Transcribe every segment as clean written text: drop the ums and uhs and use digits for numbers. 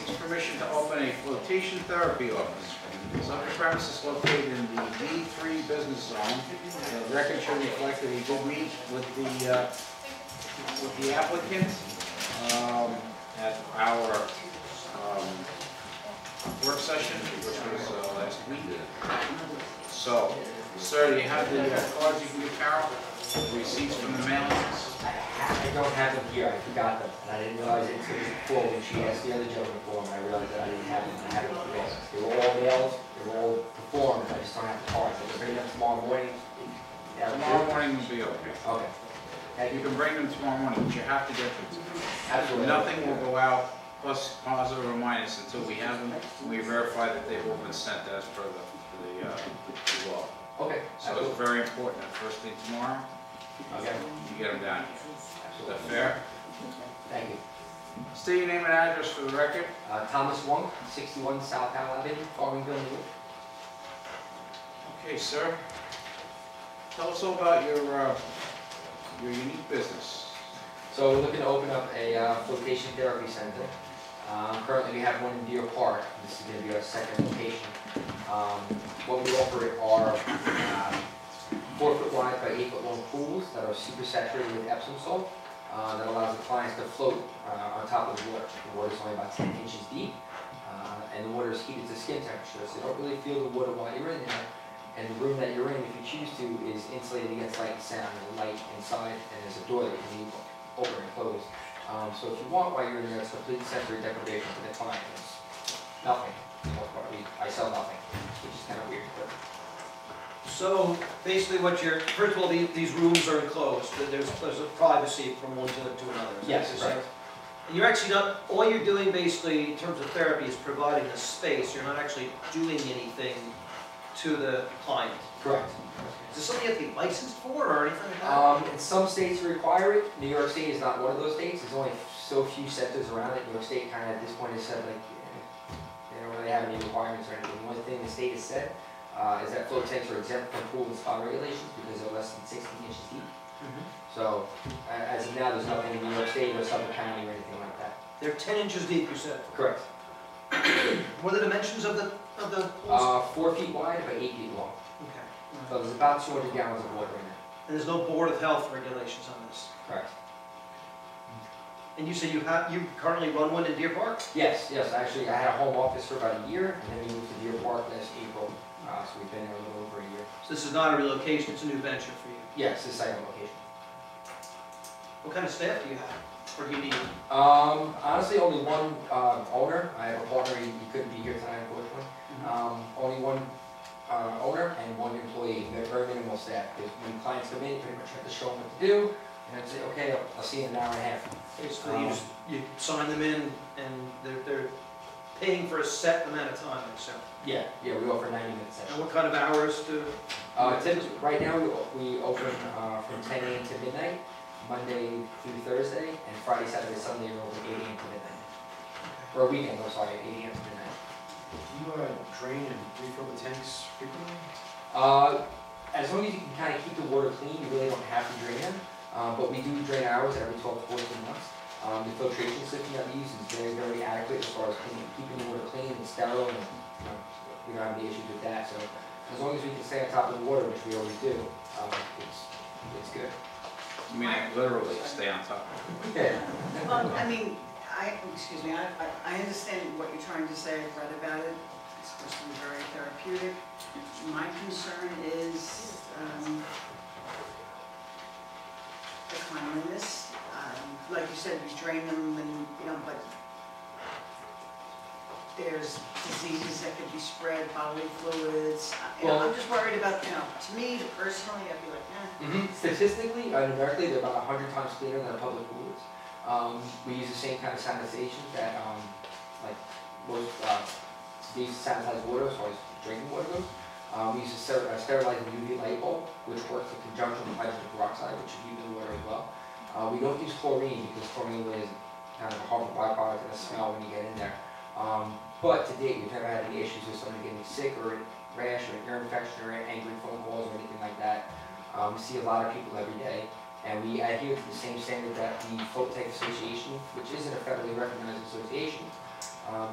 seeks permission to open a flotation therapy office. Subject premises located in the D3 business zone. The record should reflect that he did meet with the applicant at our work session, which was last week. So, sir, do you have the cards you can give Carol? Receipts from the mailings? I don't have them here. I forgot them, and I didn't realize it until before when she asked the other gentleman for them. I realized that I didn't have them. I had them today. They were all mailed. They were all performed. I just don't have the cards. I can bring them tomorrow morning. Tomorrow morning will be okay. Okay. You can bring them tomorrow morning, but you have to get them to me. Absolutely. Nothing will go out, plus positive or minus, until we have them and we verify that they've all been sent as per the law. Okay. So it's very important that first thing tomorrow, okay, you get them down here. Is that fair? Thank you. State your name and address for the record. Thomas Wong, 61 South Howell Avenue, Farmingville, New York. Okay, sir. Tell us all about your unique business. So we're looking to open up a flotation therapy center. Currently we have one in Deer Park. This is going to be our second location. What we offer are 4-foot wide by 8-foot long pools that are super saturated with Epsom salt that allows the clients to float on top of the water. The water is only about 10 inches deep and the water is heated to skin temperature, so you don't really feel the water while you're in there. And the room that you're in, if you choose to, is insulated against light and sound. There's light inside and there's a door that you can leave open and closed. So if you want while you're in there, it's complete sensory deprivation for the client. It's nothing. I sell nothing, which is kind of weird. But. So basically what you're, first of all, these rooms are enclosed. There's a privacy from one to another. Yes, right. And you're actually not, all you're doing basically in terms of therapy is providing a space. You're not actually doing anything to the client. Correct. Is this something you have to be licensed for or anything like that? In some states require it. New York State is not one of those states. There's only so few centers around it. New York State kind of at this point has said like, they don't really have any requirements or anything. The only thing the state has said is that float tanks are exempt from pool and spa regulations because they're less than 16 inches deep. So as of now, there's nothing in New York State or Suffolk County or anything like that. They're 10 inches deep, you said? Correct. What are the dimensions of the pools? 4 feet wide by 8 feet long. Okay. So there's about 200 gallons of water in there. And there's no Board of Health regulations on this? Correct. And you say you currently run one in Deer Park? Yes, yes. Actually, I had a home office for about a year, and then we moved to Deer Park last April. So we've been there a little over a year. So this is not a relocation, it's a new venture for you? Yes, this second location. What kind of staff do you have? Or do you need? Honestly, only one owner. I have a partner, he couldn't be here tonight, unfortunately. Only one owner and one employee. They're very minimal staff. Because when clients come in, you pretty much have to show them what to do, and then say, okay, I'll see you in an hour and a half. Basically, you sign them in, and they're paying for a set amount of time, so. Yeah, we offer 90-minute sessions. And what kind of hours do? Right now, we open from 10 a.m. to midnight, Monday through Thursday, and Friday, Saturday, Sunday, we're open 8 a.m. to midnight. Or weekend, I'm sorry, 8 a.m. to midnight. Do you drain and refill the tanks frequently? As long as you can kind of keep the water clean, you really don't have to drain them. But we do drain ours every 12 to 14 months. The filtration system that we use is very, very adequate as far as keeping the water clean and sterile, and we don't have any issues with that. So as long as we can stay on top of the water, which we always do, it's good. You mean literally stay on top of it? Yeah. Well, I mean, excuse me, I understand what you're trying to say. I've read about it. It's supposed to be very therapeutic. My concern is the cleanliness. Like you said, you drain them, and but there's diseases that could be spread, bodily fluids. I'm just worried about, to me personally, I'd be like, Statistically, numerically, they're about 100 times cleaner than public pools. We use the same kind of sanitation that, like most, we use to sanitize water as far as drinking water goes. We use a sterilizing UV light bulb, which works in conjunction with hydrogen peroxide, which is used in water as well. We don't use chlorine because chlorine is kind of a harmful byproduct and a smell when you get in there. But to date, we've never had any issues with somebody getting sick or a rash or an ear infection or angry phone calls or anything like that. We see a lot of people every day, and we adhere to the same standard that the Float Tank Association, which isn't a federally recognized association,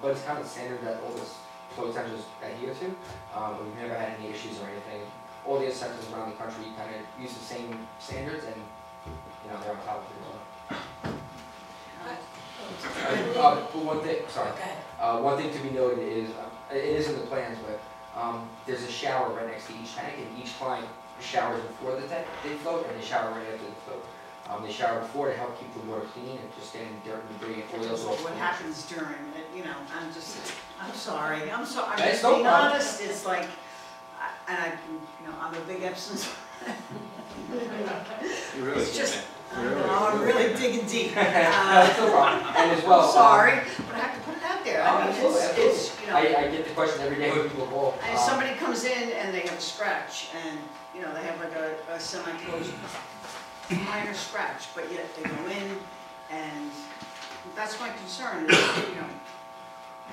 but it's kind of the standard that all this float centers adhere to. We've never had any issues or anything. All the centers around the country kind of use the same standards, and you know, they're on top of it as well. But one thing, sorry, one thing to be noted is, it is in the plans, but there's a shower right next to each tank, and each client showers before the tank, they float, and they shower right after they float. They shower before to help keep the water clean and just getting dirt and debris and oils off. What happens during, you know, I'm sorry, I'm just no being problem. honest, it's like, you know, I'm a big Epsom. You really It's just, Really? I'm really digging deep. That's no problem. And as well. I'm sorry, but I have to put it out there. I mean, Absolutely, it's, you know. I get the question every day when people call. And somebody comes in and they have a scratch, and, you know, they have like a semi-closed minor scratch, but yet they go in, and that's my concern, is, you know,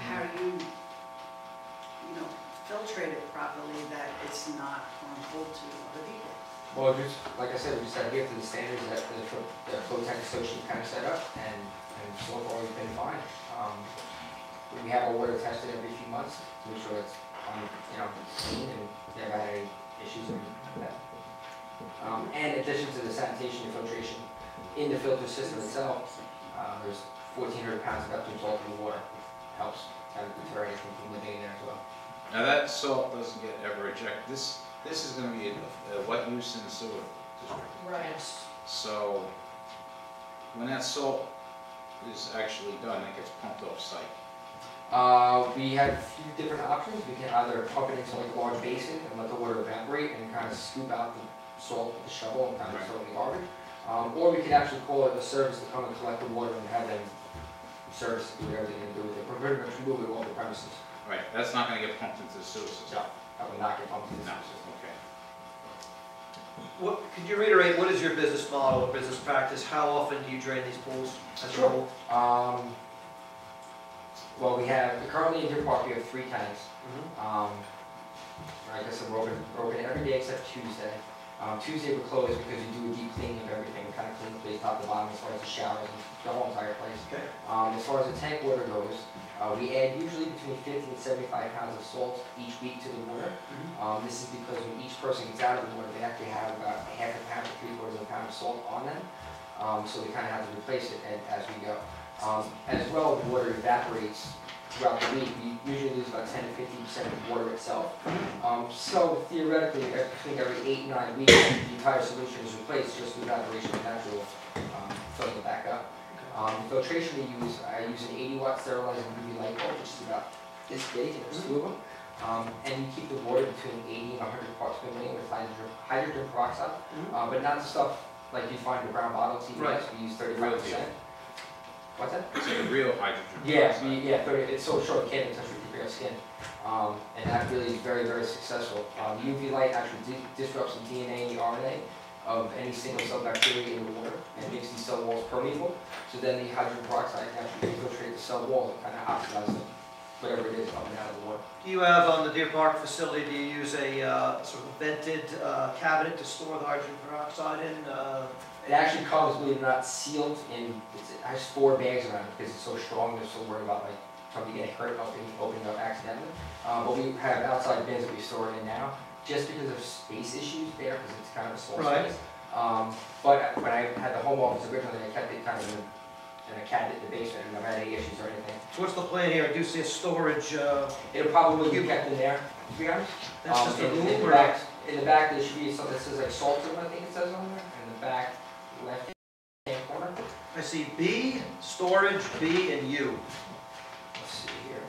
how do you know, filtrate it properly that it's not harmful to other people? Well, just, like I said, we just adhere to the standards that the float tank association kind of set up, and so far we've been fine. We have our water tested every few months to make sure it's, you know, clean and never had any issues or anything like that. And in addition to the sanitation and filtration in the filter system itself, there's 1,400 pounds of effluent salt in the water. Helps kind of deter anything from living in there as well. Now that salt doesn't get ever ejected. This is going to be a wet use in the sewer district. Right. So when that salt is actually done, it gets pumped off site. We have a few different options. We can either pump it into like a large basin and let the water evaporate and kind of scoop out the salt with the shovel and kind of throw it in the garbage. Or we could actually call it a service to come and collect the water and have them service to do whatever they can do with it. We're pretty much move it off the premises. Right, that's not going to get pumped into the sewer system. No, that would not get pumped into the No, system. okay. Could you reiterate, what is your business model or business practice? How often do you drain these pools as a Sure. rule? Well, we have, currently in Deer Park, we have 3 tanks. Mhm. Like I said, we're open every day except Tuesday. Tuesday we're closed because we do a deep cleaning of everything. We kind of clean the place top to bottom as far as the showers and the whole entire place. Okay. As far as the tank water goes, we add usually between 50 and 75 pounds of salt each week to the water. This is because when each person gets out of the water, they actually have about half a pound to 3/4 of a pound of salt on them. So we kind of have to replace it as we go. As well, the water evaporates throughout the week. We usually lose about 10 to 15% of the water itself. So theoretically, I think every 8 to 9 weeks, the entire solution is replaced just with evaporation of natural filling it back up. The filtration we use, I use an 80-watt sterilizing UV light bulb, which is about this big, and there's 2 of them. And you keep the water between 80 and 100 parts per million with hydrogen peroxide, but not the stuff like you find in the brown bottle TVS. Right. We use 35%. What's that? It's a real hydrogen Yeah, peroxide. 30, it's so short it can't even touch your skin. And that really is very, very successful. UV light actually disrupts the DNA and the RNA of any single cell bacteria in the water and makes these cell walls permeable. So then the hydrogen peroxide can actually infiltrate the cell wall and kind of oxidize whatever it is coming out of the water. Do you have, on the Deer Park facility, do you use a sort of vented cabinet to store the hydrogen peroxide in? It actually comes, believe it or not, sealed in, it has 4 bags around it because it's so strong. They're so worried about like somebody getting hurt opening up accidentally. But we have outside bins that we store it in now, just because of space issues there, because it's kind of a small Right. space. But when I had the home office originally, I kept it kind of in a cabinet in the basement, and I've had any issues or anything. So what's the plan here? I do see a storage, It'll probably be kept in there, to be honest. that's just a in room the or? back, there should be something that says like salt room, I think it says on there, in the back left hand corner. I see B, storage, B, and U. Let's see here.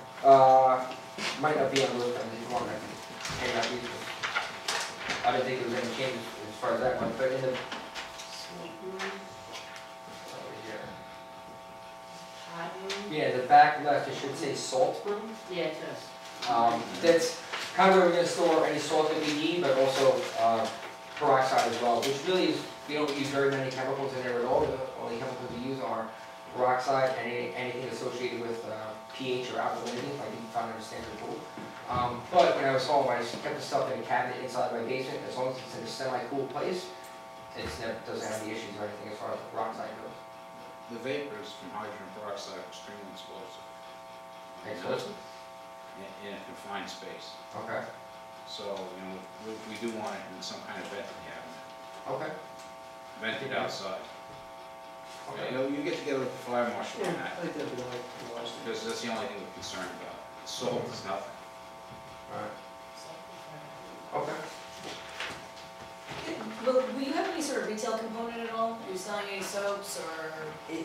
Might not be on the list, I just want to hang out these. I didn't think there was any changes as far as that one, but in the, over here. Yeah, the back left, it should say salt room. Yeah, it does. That's kind of where we're going to store any salt that we need, but also peroxide as well, which really is, we don't use very many chemicals in there at all. The only chemicals we use are peroxide and anything associated with pH or alkalinity, like you can find in a standard pool. But when I was home, I just kept the stuff in a cabinet inside my basement. As long as it's in a semi-cool place, it doesn't have any issues or anything as far as the peroxide goes. The vapors from hydrogen peroxide are extremely explosive. Excellent. in a confined space. Okay, So, we do want it in some kind of vented cabinet, okay, vented outside. okay. You get together with the fire marshal on I that, think that'd be the wise thing. because that's the only thing we're concerned about. Salt is nothing. Alright. Okay. Will you have any sort of retail component at all? Are you selling any soaps or?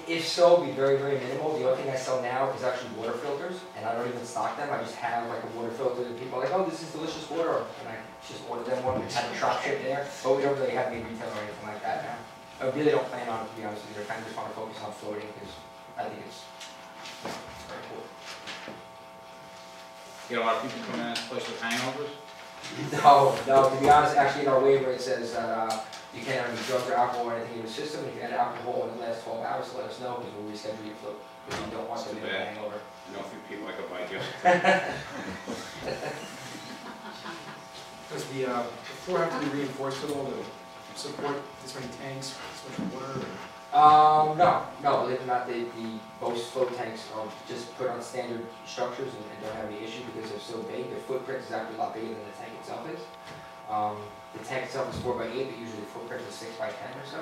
If so, it'd be very, very minimal. The only thing I sell now is actually water filters, and I don't even stock them. I just have like a water filter that people are like, oh, this is delicious water, and I just order them one, and have a shop ship there. But we don't really have any retail or anything like that now. I really don't plan on it, to be honest with you. I kind of just want to focus on floating, because I think it's very cool. You get a lot of people coming in this place with hangovers? No, to be honest, actually in our waiver it says that you can't have any drugs or alcohol or anything in your system. If you add alcohol in the last 12 hours, let us know, because we'll reschedule your float, because we don't want Too them to bad. hang over. I know a few people I could buy gifts. Does the floor have to be reinforced at all to support this many tanks, this much water? No, believe it or not, most float tanks are just put on standard structures and don't have any issue because they're so big. Their footprint is actually a lot bigger than the tank itself is. The tank itself is 4x8, but usually the footprint is 6x10 or so.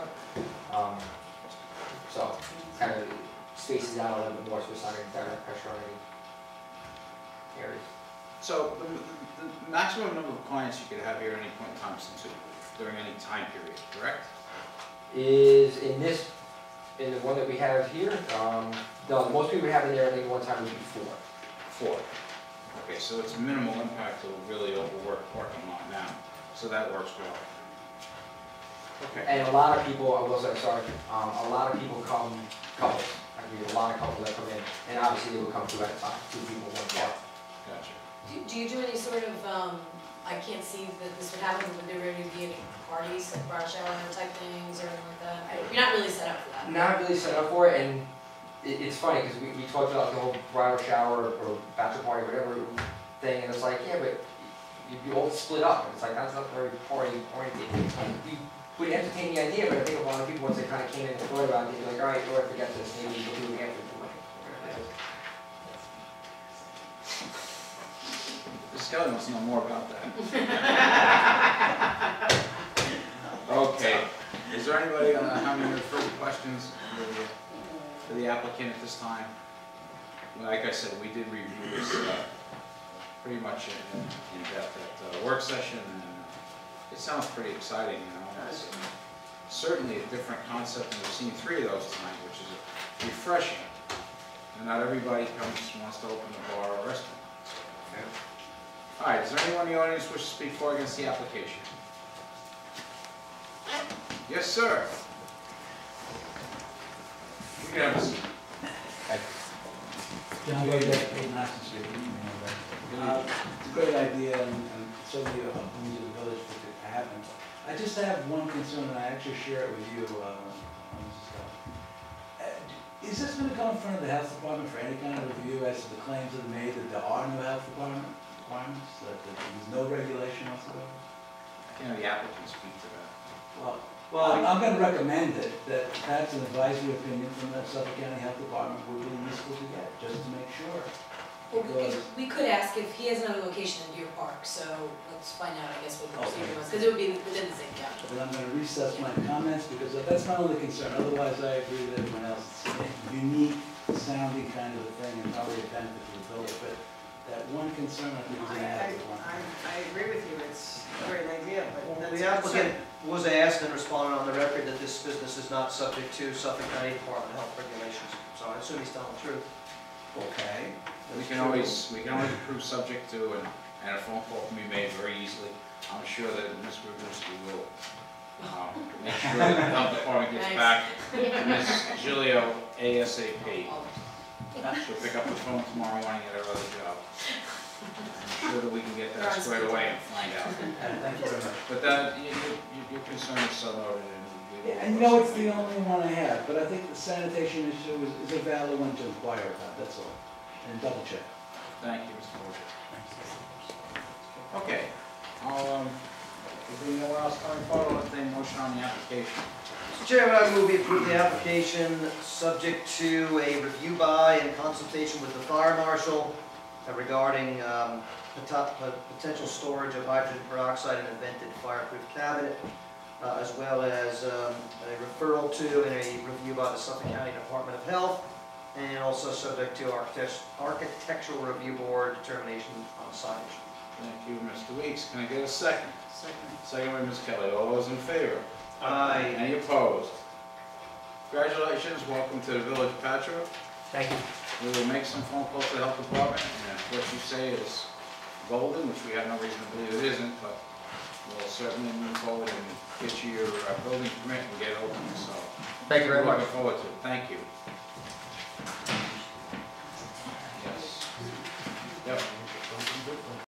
So kind of spaces out a little bit more, so it's not any direct pressure on any areas. So the maximum number of clients you could have here at any point in time is 2 during any time period, correct? Is in the one that we have here, no, the most people we have in there at any one time would be 4. 4. Okay, so it's minimal impact to really overwork parking lot now, so that works well. Okay. And a lot of people, I will say, sorry, a lot of people come couples. We have a lot of couples that come in, and obviously they will come 2 at a time, 2 people, 1 car. Gotcha. Do you do any sort of, I can't see that this would happen, but would there ever be any parties, like bridal shower type things or anything like that? You're not really set up for that. Not really set up for it, and it's funny, because we talked about the whole bridal shower or bachelor party, whatever thing, and it's like, yeah, but you all split up, and it's like, that's not very party oriented. We would entertain the idea, but I think a lot of people, once they kind of came in and thought about it, they're like, all right, Lord, forget this, maybe we'll do it after. Mrs. Kelly wants to know more about that. Okay, is there anybody having any further questions for the applicant at this time? Like I said, we did review this pretty much in depth at the work session, and it sounds pretty exciting, It's certainly a different concept, and we've seen 3 of those tonight, which is refreshing. And not everybody wants to open a bar or restaurant. Okay. All right, is there anyone in the audience wish to speak for or against the application? Yes, sir. You can have a seat. John Bogack, 8 Knoxon Street. It's a great idea, and certainly a boon to the village if it could happen. I just have one concern, and I actually share it with you, Mrs. Kelly. Is this going to come in front of the health department for any kind of review as to the claims that are made that there are no health department requirements, that there's no regulation whatsoever? The applicant speak to that. Well, I'm going to recommend that perhaps an advisory opinion from the Suffolk County Health Department would be useful to get, just to make sure. Well, we could ask if he has another location in Deer Park, so let's find out, I guess, what the procedure was, because it would be within the same county. But I'm going to recess my comments because that's my only concern. Otherwise, I agree with everyone else. It's a unique sounding kind of a thing and probably a benefit to the village. But that one concern, I think, is an adequate one. I agree with you, it's a great idea, but The applicant was asked and responded on the record that this business is not subject to Suffolk County Department of Health regulations, so I assume he's telling the truth. Okay. We can always approve subject to, and a phone call can be made very easily. I'm sure that Ms. Rudnitsky will make sure that the health department gets back to Ms. Gilio ASAP. She'll pick up the phone tomorrow morning at her other job. I'm sure that we can get that squared away and find out. Thank you very much. But that, your concern is so noted, and we will. I know it's the only one I have, but I think the sanitation issue is a valid one to inquire about, that's all. And double check. Thank you, Mr. Bogack. Okay, if there's no one else coming forward, I'll entertain a motion on the application. Mr. Chairman, I move we approve the application subject to a review by and consultation with the fire marshal regarding potential storage of hydrogen peroxide in a vented fireproof cabinet, as well as a referral to and a review by the Suffolk County Department of Health, and also subject to architectural review board determination on signage. Thank you, Mr. Weeks. Can I get a second? Second. Second by Ms. Kelly. All those in favor? Aye. Any opposed? Congratulations, welcome to the village of Patchogue. Thank you. We will make some phone calls to the health department, and if what you say is golden, which we have no reason to believe it isn't, but we'll certainly move forward and get you your building permit and get it open, so. Thank you very much. Looking forward to it. Thank you.